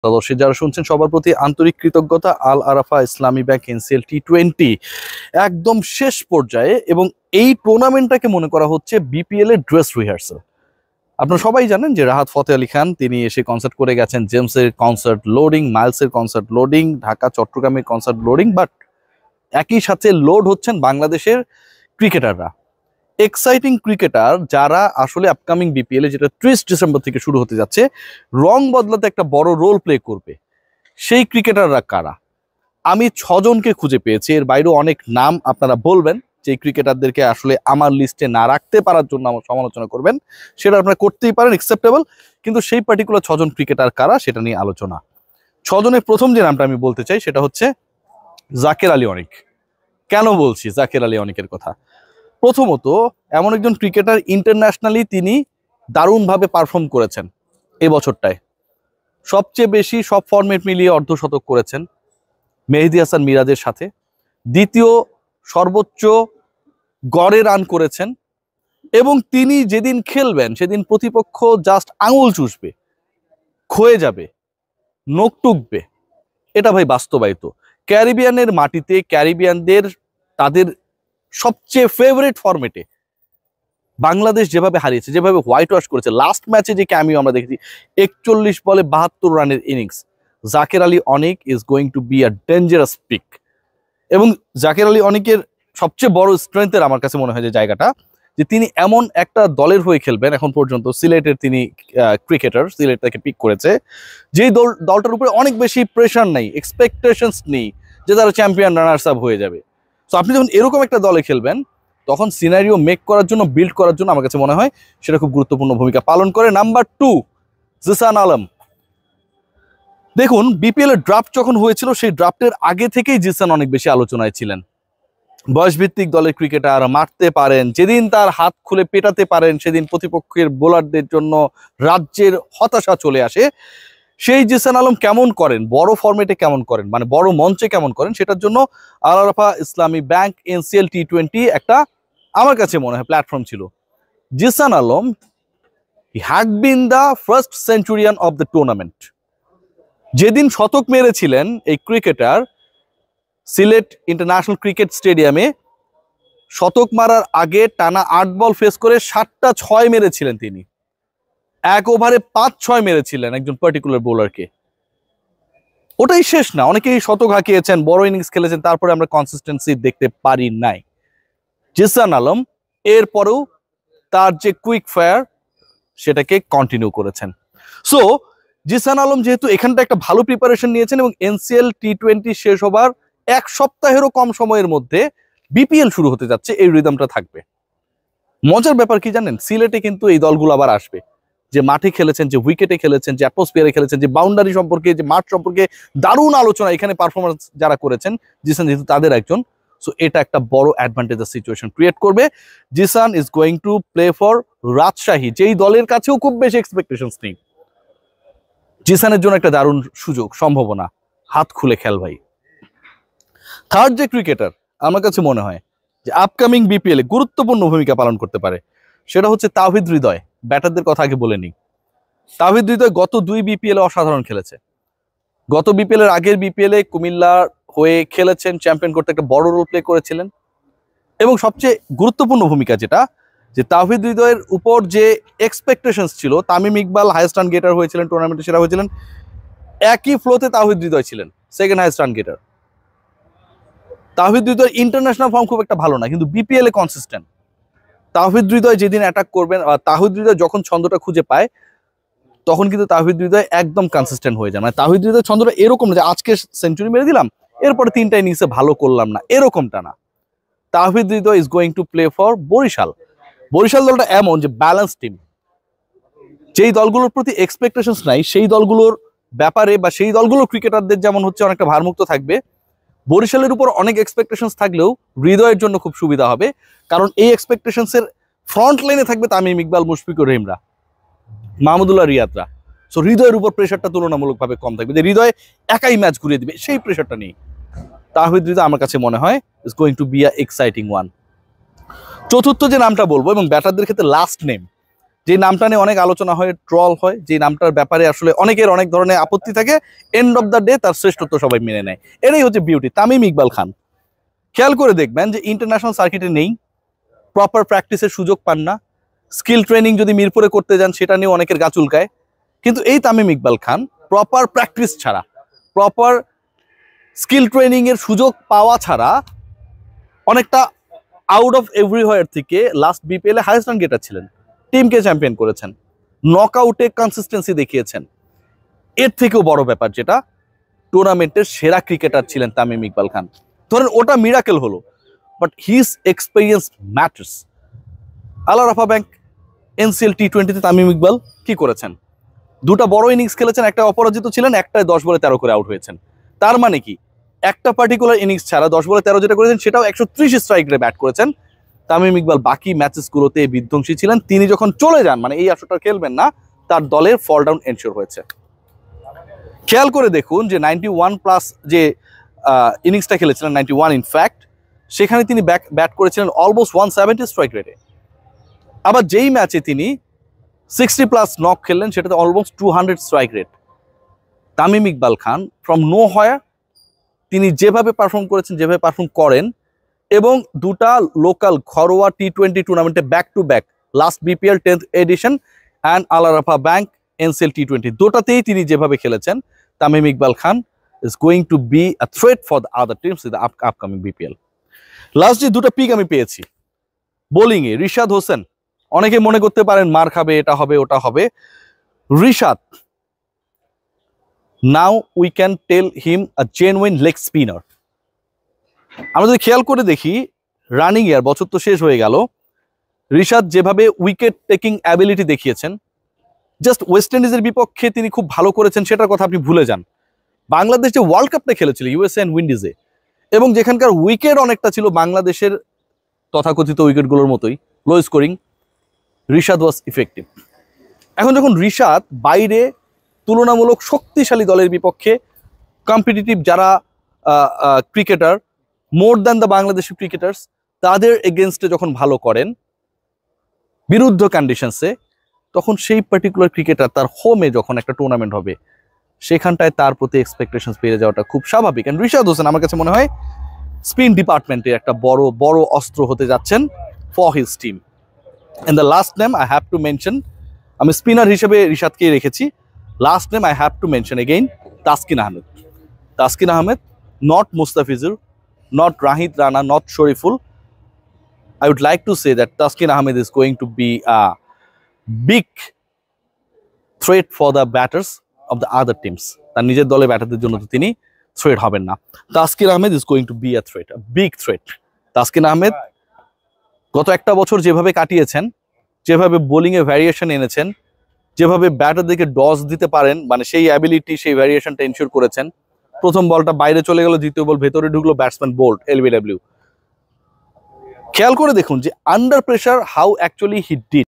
দর্শক যারা শুনছেন সবার প্রতি আন্তরিক কৃতজ্ঞতা। আল আরাফা ইসলামী ব্যাংক এনসিএল টি20 একদম শেষ পর্যায়ে, এবং এই টুর্নামেন্টটাকে মনে করা হচ্ছে বিপিএল এর ড্রেস রিহার্সাল। আপনারা সবাই জানেন যে রাহাত ফতেহ আলী খান তিনি এসে কনসার্ট করে গেছেন, জেমসের কনসার্ট লোডিং, মাইলসের কনসার্ট লোডিং, ঢাকা চট্টগ্রামের কনসার্ট লোডিং, বাট একই সাথে লোড হচ্ছেন বাংলাদেশের ক্রিকেটাররা। এক্সাইটিং ক্রিকেটার যারা আসলে আপকামিং বিপিএল এ, যেটা 30 ডিসেম্বর থেকে শুরু হতে যাচ্ছে, রং বদলাতে একটা বড় রোল প্লে করবে। সেই ক্রিকেটাররা কারা? আমি 6 জনকে খুঁজে পেয়েছি। এর বাইরেও অনেক নাম আপনারা বলবেন যে ক্রিকেটারদেরকে আসলে আমার লিস্টে না রাখতে পারার জন্য আমার সমালোচনা করবেন, সেটা আপনারা করতেই পারেন, অ্যাকসেপ্টেবল। কিন্তু সেই পার্টিকুলার 6 জন ক্রিকেটার কারা সেটা নিয়ে আলোচনা। 6 জনের প্রথম যে নামটা আমি বলতে চাই সেটা হচ্ছে জাকের আলী অনিক। কেন বলছি জাকের আলী অনিকের কথা? প্রথমত, এমন একজন ক্রিকেটার ইন্টারন্যাশনালি তিনি দারুণভাবে পারফর্ম করেছেন। এই বছরটায় সবচেয়ে বেশি সব ফরম্যাট মিলিয়ে অর্ধশতক করেছেন মেহেদী হাসান মিরাজের সাথে। দ্বিতীয় সর্বোচ্চ গড়ে রান করেছেন, এবং তিনি যেদিন খেলবেন সেদিন প্রতিপক্ষ জাস্ট আঙুল চুষবে, ক্ষয়ে যাবে, নখ টুকবে। এটা ভাই বাস্তবায়িত। ক্যারিবিয়ানের মাটিতে ক্যারিবিয়ানদের তাদের সবচেয়ে ফেভারিট ফরম্যাটে বাংলাদেশ যেভাবে হারিয়েছে, যেভাবে হোয়াইট ওয়াশ করেছে, লাস্ট ম্যাচে যে ক্যামিও আমরা দেখেছি, 41 বলে 72 রানের innings. Jaker Ali Anik is going to be a dangerous pick. এবং জাকের আলী অনিকের সবচেয়ে বড় স্ট্রেংথের আমার কাছে মনে হয় যে জায়গাটা, যে তিনি এমন একটা দলের হয়ে খেলবেন। এখন পর্যন্ত সিলেটের তিনি ক্রিকেটার, সিলেট তাকে পিক করেছে, যেই দলটার উপরে অনেক বেশি প্রেশার নেই, এক্সপেকটেশনস নেই যে তারা চ্যাম্পিয়ন রানার্স আপ হয়ে যাবে। তো আপনি যখন এরকম একটা দলে খেলবেন, তখন সিনারিও মেক করার জন্য, বিল্ড করার জন্য আমার কাছে মনে হয় সেটা খুব গুরুত্বপূর্ণ ভূমিকা পালন করে। নাম্বার 2, জিসান আলম। দেখুন, বিপিএল এর ড্রাফট যখন হয়েছিল, সেই ড্রাফটের আগে থেকেই জিসান অনেক বেশি আলোচনায় ছিলেন। বয়সভিত্তিক দলের ক্রিকেটার, মারতে পারেন, যেদিন তার হাত খুলে পেটাতে পারেন সেদিন প্রতিপক্ষের বোলারদের জন্য রাজ্যের হতাশা চলে আসে। সেই জিসান আলম কেমন করেন, বড় ফরম্যাটে কেমন করেন, মানে বড় মঞ্চে কেমন করেন, সেটার জন্য আল আরাফা ইসলামী ব্যাংক এনসিএল টি20 একটা আমার কাছে মনে হয় প্ল্যাটফর্ম ছিল। Zishan Alam had been the first centurion of the tournament. যেদিন শতক মেরেছিলেন এই ক্রিকেটার সিলেট ইন্টারন্যাশনাল ক্রিকেট স্টেডিয়ামে, শতক মারার আগে টানা 8 বল ফেস করে 7টা 6 মেরেছিলেন তিনি। 1 ওভারে 5-6 মেরেছিলেন একজন পার্টিকুলার বোলারকে। ওটাই শেষ না, অনেকেই শতক হাঁকিয়েছেন, বড় ইনিংস খেলেছেন, তারপরে আমরা কনসিস্টেন্সি দেখতে পারি নাই। জিসান আলম এরপরেও তার যে কুইক ফায়ার সেটাকে কন্টিনিউ করেছেন। সো জিসান আলম যেহেতু এখানটা একটা ভালো প্রিপারেশন নিয়েছেন, এবং এনসিএল টি20 শেষ হবার 1 সপ্তাহেরও কম সময়ের মধ্যে বিপিএল শুরু হতে যাচ্ছে, এই রিদমটা থাকবে। মজার ব্যাপার কি জানেন, সিলেটে কিন্তু এই দলগুলো আবার আসবে, যে মাঠে খেলেছেন, যে উইকেটে খেলেছেন, যে অ্যাটমসফিয়ারে খেলেছেন, যে বাউন্ডারি সম্পর্কে, যে মাঠ সম্পর্কে দারুণ আলোচনা এখানে পারফরমেন্স যারা করেছেন, জিসান যেহেতু তাদের একজন। সো এটা একটা বড় অ্যাডভান্টেজের সিচুয়েশন ক্রিয়েট করবে। Zishan is going to play for Rajshahi, যেই দলের কাছেও খুব বেশি এক্সপেকটেশনস নেই। জিসানের জন্য একটা দারুণ সুযোগ, সম্ভাবনা, হাত খুলে খেল ভাই। থার্ড যে ক্রিকেটার আমার কাছে মনে হয় যে আপকামিং বিপিএল এ গুরুত্বপূর্ণ ভূমিকা পালন করতে পারে, সেটা হচ্ছে তাওহিদ হৃদয়। ব্যাটারদের কথা আগে বলে নিই। তাওহিদ হৃদয় গত 2 বিপিএল এ অসাধারণ খেলেছে। গত বিপিএল এর আগের বিপিএল এ কুমিল্লা হয়ে খেলেছেন, চ্যাম্পিয়ন করতে একটা বড় রোল প্লে করেছিলেন। এবং সবচেয়ে গুরুত্বপূর্ণ ভূমিকা যেটা, যে তাওহিদ হৃদয়ের উপর যে এক্সপেকটেশনস ছিল, তামিম ইকবাল হাইয়েস্ট রান গেটার হয়েছিলেন, টুর্নামেন্টে সেরা হয়েছিলেন, একই ফ্লোতে তাওহিদ হৃদয় ছিলেন second highest run গেটার। Towhid Hridoy international form খুব একটা ভালো না, কিন্তু বিপিএল এ কনসিস্টেন্ট। তাওহিদ হৃদয় যেদিন অ্যাটাক করবেন, তাওহিদ হৃদয় যখন ছন্দটা খুঁজে পায়, তখন কিন্তু তাওহিদ হৃদয় একদম কনসিস্টেন্ট হয়ে যায়। মানে তাওহিদ হৃদয় ছন্দটা এরকম না যে আজকে সেঞ্চুরি মেরে দিলাম, এরপরে 3টা ইনিংসে ভালো করলাম না, এরকমটা না। Tawhid Hridoy is going to play for Barishal. Barishal দলটা এমন যে ব্যালেন্স টিম, যেই দলগুলোর প্রতি এক্সপেকটেশনস নাই, সেই দলগুলোর ব্যাপারে বা সেই দলগুলোর ক্রিকেটারদের যেমন হচ্ছে অনেকটা ভারমুক্ত থাকবে, বরিশালের উপর অনেক এক্সপেকটেশনস থাকলেও হৃদয়ের জন্য খুব সুবিধা হবে। কারণ এই এক্সপেকটেশনসের ফ্রন্ট লাইনে থাকবে তামিম ইকবাল, মুশফিকুর রহিমরা, মাহমুদুল্লাহ রিয়াদরা। সো হৃদয়ের উপর প্রেশারটা তুলনামূলকভাবে কম থাকবে, যে হৃদয় একাই ম্যাচ ঘুরিয়ে দিবে, সেই প্রেশারটা নেই। তাওহিদ হৃদয় আমার কাছে মনে হয় is going to be a exciting one. চতুর্থ যে নামটা বলবো, এবং ব্যাটারদের ক্ষেত্রে লাস্ট নেম, যে নামটা নিয়ে অনেক আলোচনা হয়, ট্রল হয়, যে নামটার ব্যাপারে আসলে অনেকের অনেক ধরনের আপত্তি থাকে, এন্ড অফ দ্য ডে তার শ্রেষ্ঠত্ব সবাই মেনে নেয়। এটাই হচ্ছে বিউটি। তামিম ইকবাল খান খেয়াল করে দেখবেন যে ইন্টারন্যাশনাল সার্কিটে নেই, প্রপার প্র্যাকটিসের সুযোগ পান না, স্কিল ট্রেনিং যদি মিরপুরে করতে যান সেটা নিয়ে অনেকের গা চুলকায়। কিন্তু এই তামিম ইকবাল খান প্রপার প্র্যাকটিস ছাড়া, প্রপার স্কিল ট্রেনিং এর সুযোগ পাওয়া ছাড়া অনেকটা আউট অফ এভরিওয়্যার থেকে লাস্ট বিপিএল এ হাইয়েস্ট রান গেটার ছিলেন, টিমকে চ্যাম্পিয়ন করেছেন, নকআউটে কনসিস্টেন্সি দেখিয়েছেন। এর থেকেও বড় ব্যাপার যেটা, টুর্নামেন্টের সেরা ক্রিকেটার ছিলেন তামিম ইকবাল খান। ধরেন ওটা মিরাকেল হলো, but his experience matters. Al Arafah bank NCL টি20তে তামিম ইকবাল কি করেছেন? দুটা বড় ইনিংস খেলেছেন, একটা অপরাজিত ছিলেন, একটায় 10 বলে 13 করে আউট হয়েছেন। তার মানে কি, একটা পার্টিকুলার ইনিংস ছাড়া 10 বলে 13 যেটা করেছেন সেটাও 130 স্ট্রাইক রে ব্যাট করেছেন। তামিম ইকবাল বাকি ম্যাচেসগুলোতে বিধ্বংসী ছিলেন। তিনি যখন চলে যান, মানে এই আসরটা খেলবেন না, তার দলের ফল ডাউন এনশিওর হয়েছে। খেয়াল করে দেখুন যে 91+ যে ইনিংসটা খেলেছিলেন, 91 ইনফ্যাক্ট, সেখানে তিনি ব্যাট করেছিলেন অলমোস্ট 170 স্ট্রাইক রেটে। আবার যেই ম্যাচে তিনি 60+ নক খেললেন সেটাতে almost 200 strike rate. Tamim Iqbal Khan from know where তিনি যেভাবে পারফর্ম করেছেন, যেভাবে পারফর্ম করেন, এবং দুটা লোকাল ঘরোয়া টি20 টুর্নামেন্টে back to back, last BPL 10th edition and Al Arafah bank NCL T20, দুটাতেই তিনি যেভাবে খেলেছেন, Tamim Iqbal Khan is going to be a threat for the other teams in the upcoming BPL. Last যে দুটো পিক আমি পেয়েছি বোলিং এ, রিশাদ হোসেন, অনেকে মনে করতে পারেন মার খাবে, এটা হবে ওটা হবে। Rishad, now we can tell him a genuine leg spinner. আমরা যদি খেয়াল করে দেখি রানিং ইয়ার, বছর তো শেষ হয়ে গেল, রিশাদ যেভাবে উইকেট টেকিং অ্যাবিলিটি দেখিয়েছেন, জাস্ট ওয়েস্ট ইন্ডিজের বিপক্ষে তিনি খুব ভালো করেছেন সেটার কথা আপনি ভুলে যান। বাংলাদেশ যে ওয়ার্ল্ড কাপটা খেলেছিল ইউএসএ অ্যান্ড উইন্ডিজে, এবং যেখানকার উইকেট অনেকটা ছিল বাংলাদেশের তথাকথিত উইকেটগুলোর মতোই লো স্কোরিং, রিশাদ ওয়াজ ইফেক্টিভ। এখন যখন রিশাদ বাইরে তুলনামূলক শক্তিশালী দলের বিপক্ষে, কম্পিটিটিভ যারা cricketer more than the Bangladeshi cricketers, তাদের এগেনস্টে যখন ভালো করেন বিরুদ্ধ কন্ডিশনসে, তখন সেই পার্টিকুলার ক্রিকেটার তার হোমে যখন একটা টুর্নামেন্ট হবে সেখানটায় তার প্রতি এক্সপেকটেশনস বেড়ে যাওয়াটা খুব স্বাভাবিক। এন্ড রিশাদ হোসেন আমার কাছে মনে হয় স্পিন ডিপার্টমেন্টের একটা বড় বড় অস্ত্র হতে যাচ্ছেন for his team. And the last name I have to mention, আমি স্পিনার হিসেবে রিশাদকেই রেখেছি, last name I have to mention again, Taskin Ahmed. Taskin Ahmed, not Mustafizur, not Rahid Rana, not Shariful. I would like to say that Taskin Ahmed is going to be a big threat for the batters of the other teams. তার নিজের দলের ব্যাটারদের জন্য তো তিনি threat হবেন না। Taskin Ahmed is going to be a threat, a big threat. Taskin Ahmed গত একটা বছর যেভাবে কাটিয়েছেন, যেভাবে বোলিং এ ভ্যারিয়েশন এনেছেন, যেভাবে ব্যাটারদেরকে ডজ দিতে পারেন, মানে সেই অ্যাবিলিটি, সেই ভ্যারিয়েশনটা এনশিওর করেছেন। প্রথম বলটা বাইরে চলে গেল, দ্বিতীয় বল ভেতরে ঢুকলো, ব্যাটসম্যান বোল্ড, এলবিডব্লিউ। খেয়াল করে দেখুন যে under pressure how actually he did.